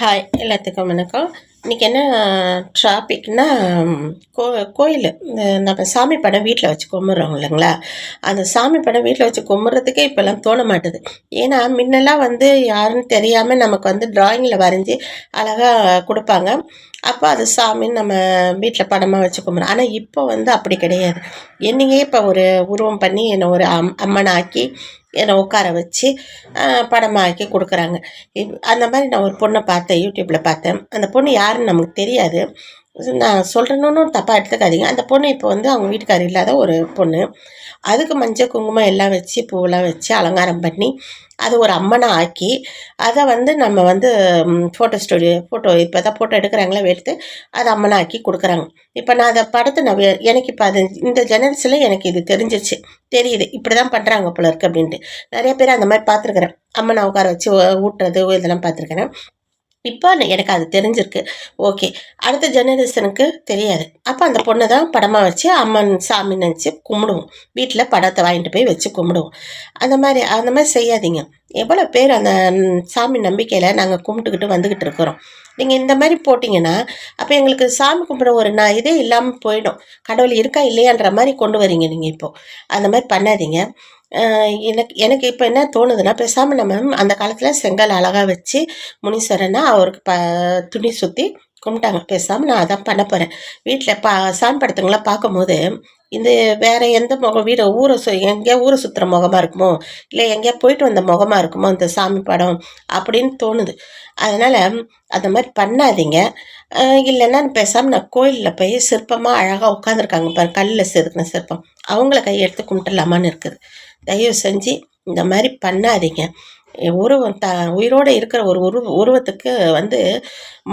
Hi எல்லாத்துக்கும் வணக்கம். இன்றைக்கி என்ன டாபிக்னா கோயில் நம்ம சாமி படம் வீட்டில் வச்சு கும்பிட்றோம் இல்லைங்களா? அந்த சாமி படம் வீட்டில் வச்சு கும்பிட்றதுக்கே இப்போல்லாம் தோண மாட்டுது. ஏன்னா முன்னெல்லாம் யாருன்னு தெரியாமல் நமக்கு ட்ராயிங்கில் வரைஞ்சி அழகாக கொடுப்பாங்க. அப்போ அது சாமின்னு நம்ம வீட்டில் படமாக வச்சு கும்பிட்றோம். ஆனால் இப்போ அப்படி கிடையாது. என்னையே இப்போ ஒரு உருவம் பண்ணி என்னை ஒரு அம்மனை ஆக்கி என்னை உட்கார வச்சு படமாக்கி கொடுக்குறாங்க. அந்த மாதிரி நான் ஒரு பொண்ணை பார்த்தேன், யூடியூப்பில் பார்த்தேன். அந்த பொண்ணு யாருன்னு நமக்கு தெரியாது. நான் சொல்கிறேன்னு தப்பாக எடுத்துக்காதீங்க. அந்த பொண்ணு இப்போ அவங்க வீட்டுக்காரர் இல்லாத ஒரு பொண்ணு. அதுக்கு மஞ்சள் குங்குமம் எல்லாம் வச்சு பூவெல்லாம் வச்சு அலங்காரம் பண்ணி அதை ஒரு அம்மனை ஆக்கி அதை நம்ம ஃபோட்டோ ஸ்டுடியோ இப்போ தான் ஃபோட்டோ எடுக்கிறாங்களே எடுத்து அதை அம்மனை ஆக்கி கொடுக்குறாங்க. இப்போ நான் அதை படத்தை எனக்கு இப்போ அது இந்த ஜெனரேஷனில் எனக்கு இது தெரிஞ்சிச்சு, தெரியுது இப்படி தான் பண்ணுறாங்க போல இருக்குது அப்படின்ட்டு. நிறைய பேர் அந்த மாதிரி பார்த்துருக்குறேன். அம்மனை உட்கார வச்சு ஊட்டுறது இதெல்லாம் பார்த்துருக்குறேன். இப்போ எனக்கு அது தெரிஞ்சிருக்கு. ஓகே, அடுத்த ஜெனரேஷனுக்கு தெரியாது. அப்போ அந்த பொண்ணை தான் படமாக வச்சு அம்மன் சாமி நினச்சி கும்பிடுவோம். வீட்டில் படத்தை வாங்கிட்டு போய் வச்சு கும்பிடுவோம். அந்த மாதிரி செய்யாதீங்க. எவ்வளோ பேர் அந்த சாமி நம்பிக்கையில் நாங்கள் கும்பிட்டுக்கிட்டு வந்துக்கிட்டு இருக்கிறோம். நீங்கள் இந்த மாதிரி போட்டிங்கன்னா அப்போ எங்களுக்கு சாமி கும்பிட ஒரு இதே இல்லாமல் போயிடும். கடவுள் இருக்கா இல்லையான்ற மாதிரி கொண்டு வரீங்க நீங்கள். இப்போது அந்த மாதிரி பண்ணாதீங்க. எனக்கு இப்போ என்ன தோணுதுன்னா, பேசாமல் நம்ம அந்த காலத்தில் செங்கல் அழகாக வச்சு முனீஸ்வரனை அவருக்கு துணி சுற்றி கும்பிட்டாங்க. பேசாமல் நான் அதான் பண்ண போகிறேன். வீட்டில் சாமி படத்துங்களாம் பார்க்கும்போது இந்த வேறு எந்த வீடு எங்கேயா ஊரை சுற்றுற முகமாக இருக்குமோ, இல்லை எங்கேயா போயிட்டு வந்த முகமாக இருக்குமோ அந்த சாமி படம் அப்படின்னு தோணுது. அதனால் அந்த மாதிரி பண்ணாதீங்க. இல்லைன்னா பேசாமல் நான் கோயிலில் போய் சிற்பமாக அழகாக உட்காந்துருக்காங்க பாரு, கல்லில் செதுக்கின சிற்பம், அவங்கள கையெடுத்து கும்பிட்டுலாமான்னு இருக்குது. தயவு செஞ்சு இந்த மாதிரி பண்ணாதீங்க. உருவம் உயிரோடு இருக்கிற ஒரு உருவத்துக்கு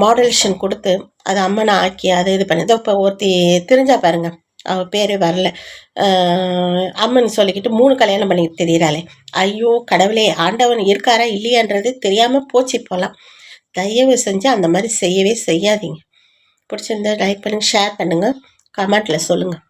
மாடலேஷன் கொடுத்து அதை அம்மனை ஆக்கி அதை இது பண்ணி இப்போ ஒருத்தி தெரிஞ்சா பாருங்க, அவள் பேரே வரல, அம்மன் சொல்லிக்கிட்டு 3 கல்யாணம் பண்ணிக்கிட்டு தெரிகிறாளே. ஐயோ கடவுளே, ஆண்டவன் இருக்காரா இல்லையான்றது தெரியாமல் போச்சு இப்போலாம். தயவு செஞ்சு அந்த மாதிரி செய்யவே செய்யாதீங்க. பிடிச்சிருந்தா லைக் பண்ணுங்கள், ஷேர் பண்ணுங்கள், கமெண்ட்டில் சொல்லுங்கள்.